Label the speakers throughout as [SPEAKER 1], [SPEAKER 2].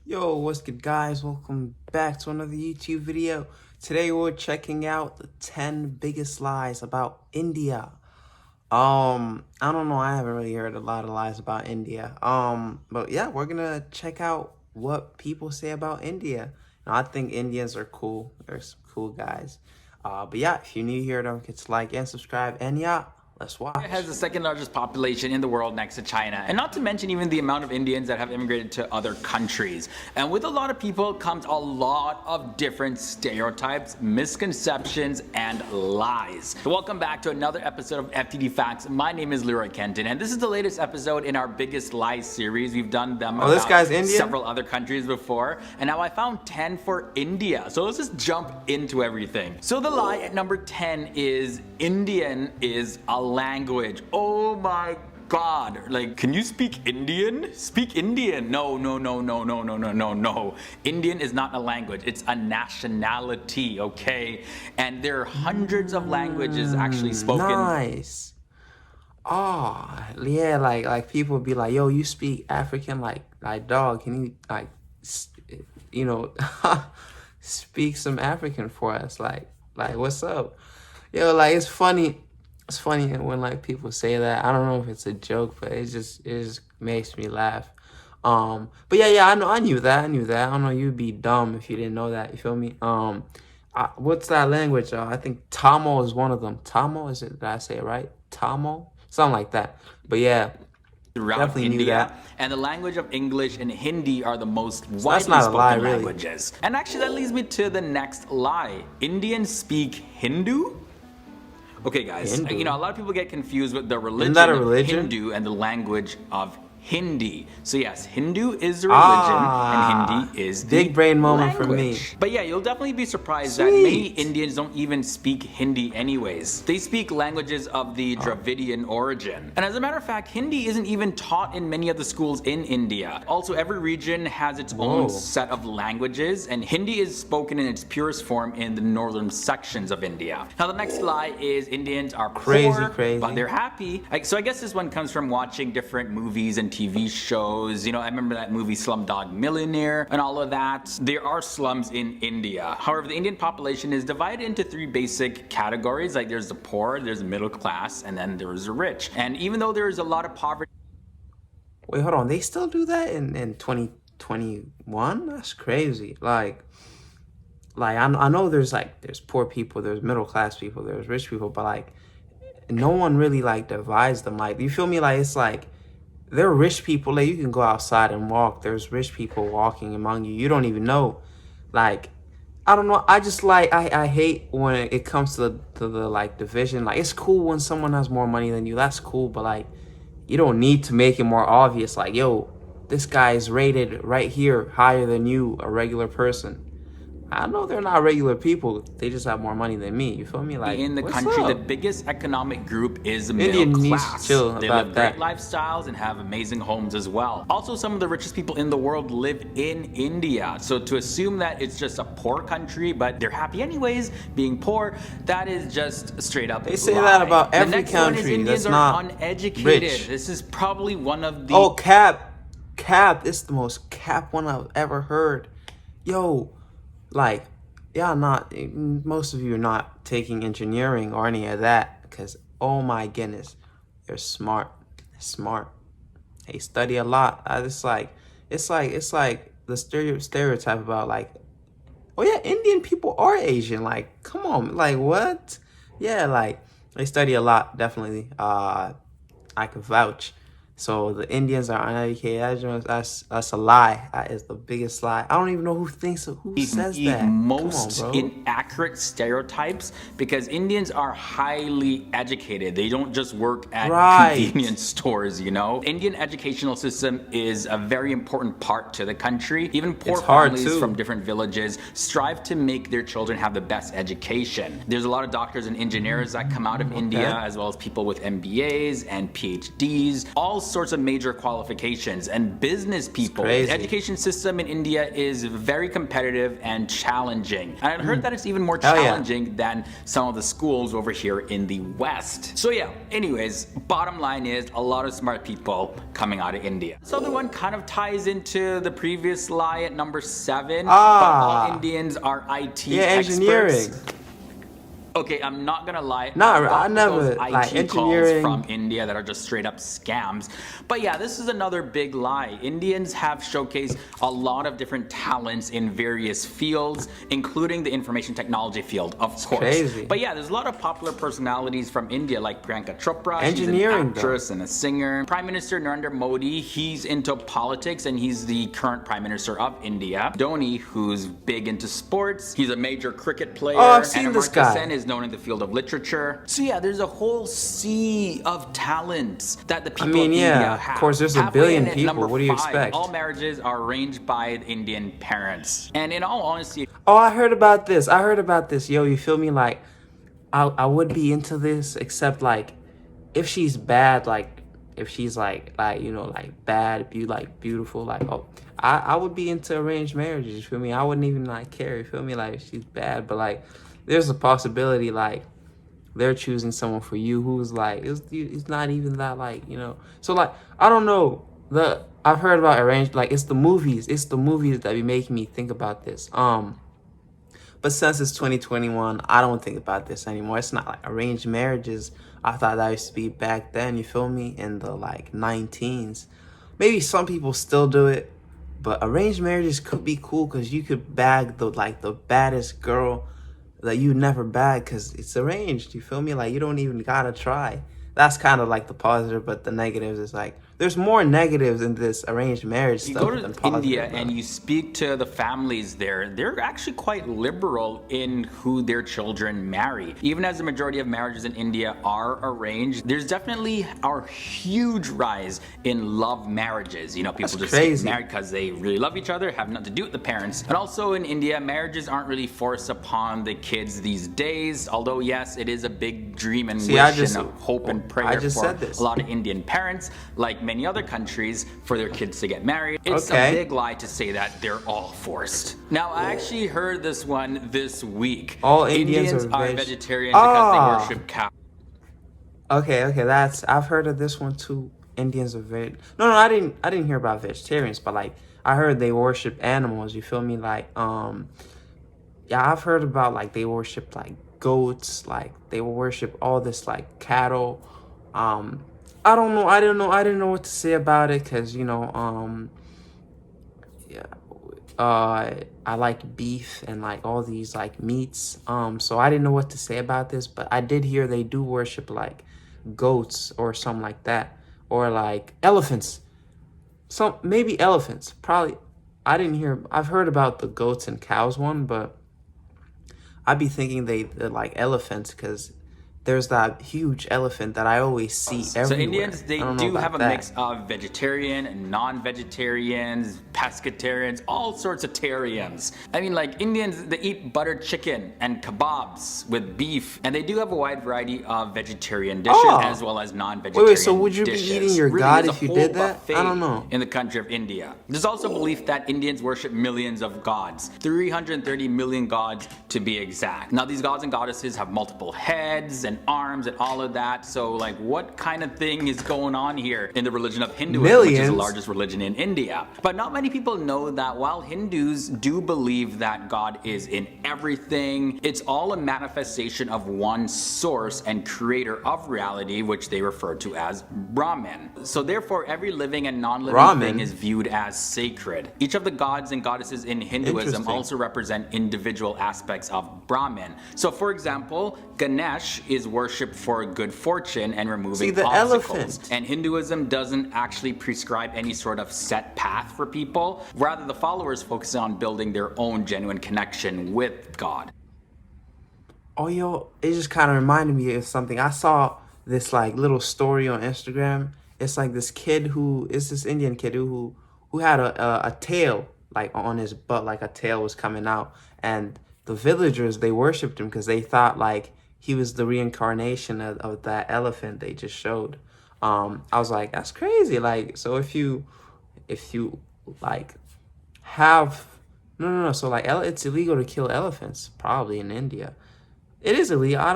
[SPEAKER 1] Yo, what's good guys? Welcome back to another YouTube video. Today we're checking out the 10 biggest lies about India. I don't know, I haven't really heard a lot of lies about India. But yeah, we're gonna check out what people say about India. Now, I think Indians are cool. They're some cool guys. But yeah, if you're new here, don't forget to like and subscribe. And yeah, let's watch.
[SPEAKER 2] India has the second largest population in the world next to China, and not to mention even the amount of Indians that have immigrated to other countries. And with a lot of people comes a lot of different stereotypes, misconceptions, and lies. Welcome back to another episode of FTD Facts. My name is Leroy Kenton, and this is the latest episode in our biggest lies series. We've done them
[SPEAKER 1] this guy's Indian?
[SPEAKER 2] several other countries before, and now I found 10 for India. So let's just jump into everything. So the lie at number 10 is Indian is a language. Oh my God, like, can you speak Indian? Speak Indian. No. Indian is not a language, it's a nationality, okay? And there are hundreds of languages actually spoken.
[SPEAKER 1] Nice. Oh, yeah, like people be like, yo, you speak African, like dog, can you, like, speak some African for us? Like, what's up? Yo, like, it's funny when like people say that. I don't know if it's a joke, but it just makes me laugh. But yeah, I knew that. I don't know, you'd be dumb if you didn't know that. You feel me? What's that language? I think Tamil is one of them. Tamil, is it? Did I say it right? Tamil, something like that. But yeah,
[SPEAKER 2] Throughout
[SPEAKER 1] definitely knew
[SPEAKER 2] India,
[SPEAKER 1] that.
[SPEAKER 2] and the language of English and Hindi are the most widely
[SPEAKER 1] that's not a
[SPEAKER 2] spoken
[SPEAKER 1] lie, really.
[SPEAKER 2] languages. And actually that leads me to the next lie. Indians speak Hindu? Okay guys,
[SPEAKER 1] Hindu?
[SPEAKER 2] you know, a lot of people get confused with the religion,
[SPEAKER 1] that a
[SPEAKER 2] of
[SPEAKER 1] religion?
[SPEAKER 2] Hindu and the language of Hindi. So yes, Hindu is the religion and Hindi is the
[SPEAKER 1] big brain moment for me.
[SPEAKER 2] language. But yeah, you'll definitely be surprised that many Indians don't even speak Hindi anyways. They speak languages of the Dravidian origin. And as a matter of fact, Hindi isn't even taught in many of the schools in India. Also, every region has its own set of languages, and Hindi is spoken in its purest form in the northern sections of India. Now the next lie is Indians are poor,
[SPEAKER 1] Crazy.
[SPEAKER 2] but they're happy. So I guess this one comes from watching different movies and TV shows. You know, I remember that movie Slumdog Millionaire and all of that. There are slums in India. However, the Indian population is divided into three basic categories. Like there's the poor, there's the middle class, and then there's the rich. And even though there is a lot of poverty.
[SPEAKER 1] Wait, hold on. They still do that in 2021? That's crazy. Like I know there's poor people, there's middle class people, there's rich people, but like no one really like divides them. Like, you feel me? Like, it's like there are rich people, like you can go outside and walk. There's rich people walking among you. You don't even know. Like, I don't know. I just like I hate when it comes to the like division. Like, it's cool when someone has more money than you. That's cool, but like you don't need to make it more obvious. Like, yo, this guy is rated right here higher than you, a regular person. I know they're not regular people. They just have more money than me. You feel me? Like,
[SPEAKER 2] in the
[SPEAKER 1] what's
[SPEAKER 2] country,
[SPEAKER 1] up?
[SPEAKER 2] the biggest economic group is the
[SPEAKER 1] Indian
[SPEAKER 2] middle
[SPEAKER 1] needs
[SPEAKER 2] class.
[SPEAKER 1] to chill
[SPEAKER 2] They
[SPEAKER 1] about
[SPEAKER 2] live
[SPEAKER 1] that.
[SPEAKER 2] great lifestyles and have amazing homes as well. Also, some of the richest people in the world live in India. So to assume that it's just a poor country, but they're happy anyways being poor, that is just straight up
[SPEAKER 1] They say
[SPEAKER 2] lie.
[SPEAKER 1] that about every
[SPEAKER 2] the next one is
[SPEAKER 1] country
[SPEAKER 2] Indians
[SPEAKER 1] that's
[SPEAKER 2] are
[SPEAKER 1] not
[SPEAKER 2] uneducated.
[SPEAKER 1] rich.
[SPEAKER 2] This is probably one of the
[SPEAKER 1] Oh, cap. This is the most cap one I've ever heard. Yo, like, most of you are not taking engineering or any of that, because, oh my goodness, they're smart. They study a lot. It's like the stereotype about, like, oh yeah, Indian people are Asian. Like, come on, like, what? Yeah, like, they study a lot, definitely. I could vouch. So the Indians are uneducated. That's a lie. That is the biggest lie. I don't even know who says that.
[SPEAKER 2] most
[SPEAKER 1] Come on, bro.
[SPEAKER 2] inaccurate stereotypes, because Indians are highly educated. They don't just work at convenience stores, you know. Indian educational system is a very important part to the country. Even poor families from different villages strive to make their children have the best education. There's a lot of doctors and engineers that come out of India, as well as people with MBAs and PhDs. All sorts of major qualifications, and business people. The education system in India is very competitive and challenging. And I heard that it's even more challenging than some of the schools over here in the West. So yeah, anyways, bottom line is a lot of smart people coming out of India. This other one kind of ties into the previous lie at number 7, but all Indians are IT
[SPEAKER 1] engineering.
[SPEAKER 2] experts. Okay, I'm not gonna lie.
[SPEAKER 1] No, I never
[SPEAKER 2] those IT
[SPEAKER 1] like engineering
[SPEAKER 2] calls from India that are just straight up scams. But yeah, this is another big lie. Indians have showcased a lot of different talents in various fields, including the information technology field, of course.
[SPEAKER 1] Crazy.
[SPEAKER 2] But yeah, there's a lot of popular personalities from India, like Priyanka Chopra.
[SPEAKER 1] Engineering,
[SPEAKER 2] she's an actress and a singer. Prime Minister Narendra Modi, he's into politics and he's the current Prime Minister of India. Dhoni, who's big into sports, he's a major cricket player.
[SPEAKER 1] Oh, I've seen this guy.
[SPEAKER 2] Sen is known in the field of literature. So yeah, there's a whole sea of talents that the people of India have.
[SPEAKER 1] Of course, there's a billion people. What do you expect?
[SPEAKER 2] All marriages are arranged by Indian parents. And in all honesty...
[SPEAKER 1] Oh, I heard about this. Yo, you feel me? Like, I would be into this, except, like, if she's bad, like, if she's, like, you know, like, bad, beautiful, like, oh, I would be into arranged marriages, you feel me? I wouldn't even, like, care, you feel me? Like, if she's bad, but, like, there's a possibility, like, they're choosing someone for you who's, like, it's not even that, like, you know. So, like, I don't know. I've heard about arranged, like, it's the movies that be making me think about this. But since it's 2021, I don't think about this anymore. It's not, like, arranged marriages. I thought that used to be back then, you feel me, in the, like, 19s. Maybe some people still do it, but arranged marriages could be cool because you could bag the baddest girl that you never bag because it's arranged, you feel me? Like, you don't even gotta try. That's kind of like the positive, but the negatives is like, there's more negatives in this arranged marriage stuff than positive.
[SPEAKER 2] You go to India and you speak to the families there, they're actually quite liberal in who their children marry. Even as the majority of marriages in India are arranged, there's definitely a huge rise in love marriages. You know, people just get married because they really love each other, have nothing to do with the parents. And also in India, marriages aren't really forced upon the kids these days, although yes, it is a big dream and wish and a hope and prayer for a lot of Indian parents, like many other countries, for their kids to get married. It's a big lie to say that they're all forced. Now, I actually heard this one this week.
[SPEAKER 1] All Indians
[SPEAKER 2] are vegetarians because they worship cows.
[SPEAKER 1] Okay, I've heard of this one too. Indians are No, I didn't hear about vegetarians, but like I heard they worship animals, you feel me? Like yeah, I've heard about like they worship like goats, like they will worship all this like cattle. I don't know. I didn't know what to say about it because, you know, I like beef and like all these like meats. So I didn't know what to say about this, but I did hear they do worship like goats or something like that, or like elephants. Maybe elephants. Probably. I've heard about the goats and cows one, but I'd be thinking they're like elephants because there's that huge elephant that I always see everywhere.
[SPEAKER 2] So Indians, they do have a mix of vegetarian and non-vegetarians, pescatarians, all sorts of tarians. I mean, like Indians, they eat buttered chicken and kebabs with beef, and they do have a wide variety of vegetarian dishes as well as non-vegetarian dishes.
[SPEAKER 1] Wait, so would you be eating your god if you did that? I don't know.
[SPEAKER 2] In the country of India. There's also a belief that Indians worship millions of gods, 330 million gods to be exact. Now, these gods and goddesses have multiple heads and arms and all of that. So like, what kind of thing is going on here in the religion of Hinduism, which is the largest religion in India? But not many people know that while Hindus do believe that God is in everything, it's all a manifestation of one source and creator of reality, which they refer to as Brahman. So therefore, every living and non-living thing is viewed as sacred. Each of the gods and goddesses in Hinduism also represent individual aspects of Brahman. So for example, Ganesh is worshipped for good fortune and removing obstacles. And Hinduism doesn't actually prescribe any sort of set path for people. Rather, the followers focus on building their own genuine connection with God.
[SPEAKER 1] Oh, yo, it just kind of reminded me of something. I saw this like little story on Instagram. It's like this Indian kid who had a tail like on his butt, like a tail was coming out, and the villagers, they worshipped him because they thought like he was the reincarnation of that elephant they just showed. I was like, that's crazy. Like, so if you like have no. So like, it's illegal to kill elephants probably in India. It is illegal. I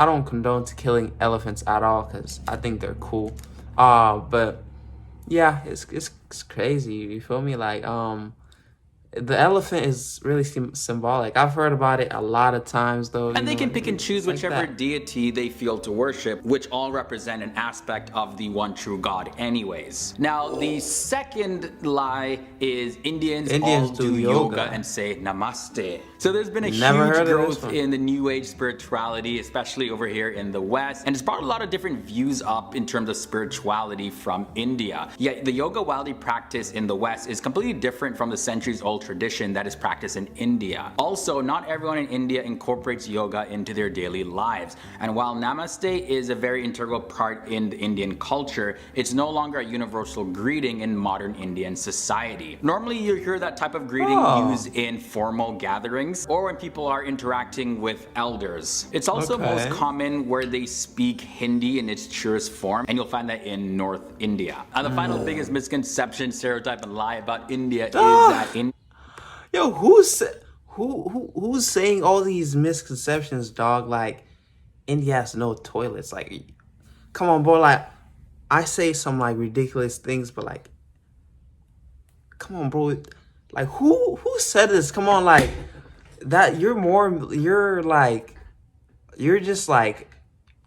[SPEAKER 1] don't condone to killing elephants at all because I think they're cool. But yeah, it's crazy. You feel me? Like the elephant is really symbolic. I've heard about it a lot of times, though.
[SPEAKER 2] And they can pick and choose
[SPEAKER 1] It's like
[SPEAKER 2] whichever
[SPEAKER 1] that.
[SPEAKER 2] deity they feel to worship, which all represent an aspect of the one true God anyways. Now, the second lie is Indians all
[SPEAKER 1] Indians
[SPEAKER 2] do
[SPEAKER 1] do
[SPEAKER 2] yoga
[SPEAKER 1] yoga.
[SPEAKER 2] and say namaste. So there's been a
[SPEAKER 1] Never
[SPEAKER 2] huge
[SPEAKER 1] heard of this
[SPEAKER 2] growth
[SPEAKER 1] one.
[SPEAKER 2] in the New Age spirituality, especially over here in the West, and it's brought a lot of different views up in terms of spirituality from India. Yet the yoga while they practice in the West is completely different from the centuries-old tradition that is practiced in India. Also, not everyone in India incorporates yoga into their daily lives. And while Namaste is a very integral part in the Indian culture, it's no longer a universal greeting in modern Indian society. Normally, you hear that type of greeting used in formal gatherings or when people are interacting with elders. It's also most
[SPEAKER 1] Okay.
[SPEAKER 2] common where they speak Hindi in its purest form, and you'll find that in North India. And the final biggest misconception, stereotype, and lie about India is that in
[SPEAKER 1] Yo, who's saying all these misconceptions, dog? Like India has no toilets. Like, come on, bro. Like, I say some like ridiculous things, but like, come on, bro. Like, who said this? Come on, like that. You're just like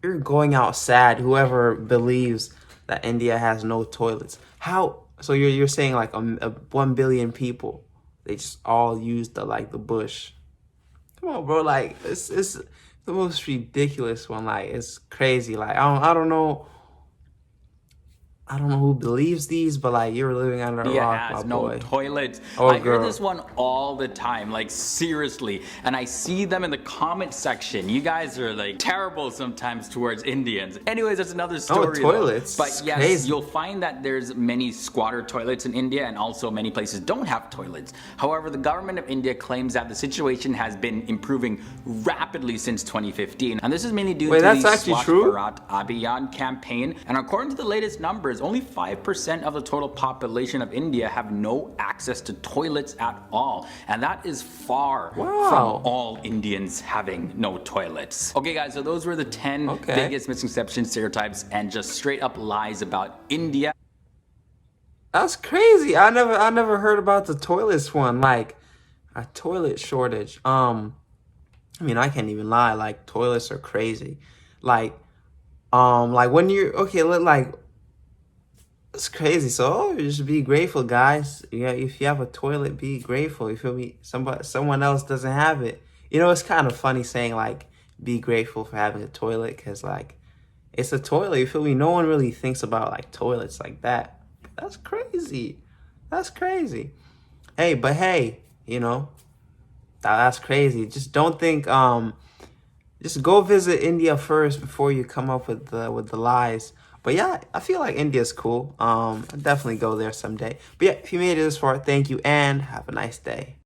[SPEAKER 1] you're going out sad. Whoever believes that India has no toilets. How? So you're saying like a 1 billion people, they just all use the bush. Come on, bro. Like it's the most ridiculous one. Like it's crazy. Like I don't know who believes these, but like you're living under a
[SPEAKER 2] India
[SPEAKER 1] rock, my
[SPEAKER 2] has no
[SPEAKER 1] boy
[SPEAKER 2] toilets.
[SPEAKER 1] or
[SPEAKER 2] I hear
[SPEAKER 1] girl.
[SPEAKER 2] this one all the time, like seriously, and I see them in the comment section. You guys are like terrible sometimes towards Indians. Anyways, that's another story though.
[SPEAKER 1] Toilets.
[SPEAKER 2] But
[SPEAKER 1] It's
[SPEAKER 2] yes,
[SPEAKER 1] crazy.
[SPEAKER 2] you'll find that there's many squatter toilets in India, and also many places don't have toilets. However, the government of India claims that the situation has been improving rapidly since 2015, and this is mainly due
[SPEAKER 1] Wait,
[SPEAKER 2] to
[SPEAKER 1] that's
[SPEAKER 2] the
[SPEAKER 1] actually
[SPEAKER 2] Swachh
[SPEAKER 1] true?
[SPEAKER 2] Bharat Abhiyan campaign. And according to the latest numbers, only 5% of the total population of India have no access to toilets at all. And that is far
[SPEAKER 1] Wow.
[SPEAKER 2] from all Indians having no toilets. Okay guys, so those were the 10
[SPEAKER 1] Okay.
[SPEAKER 2] biggest misconceptions, stereotypes, and just straight up lies about India.
[SPEAKER 1] That's crazy. I never heard about the toilets one. Like a toilet shortage. I mean, I can't even lie. Like toilets are crazy. Like when you're okay, like it's crazy. So just be grateful, guys. Yeah, if you have a toilet, be grateful. You feel me? Someone else doesn't have it. You know, it's kind of funny saying like be grateful for having a toilet because like it's a toilet. You feel me? No one really thinks about like toilets like that. That's crazy. That's crazy. Hey, but hey, you know, that's crazy. Just don't think just go visit India first before you come up with the lies. But yeah, I feel like India's cool. I'll definitely go there someday. But yeah, if you made it this far, thank you and have a nice day.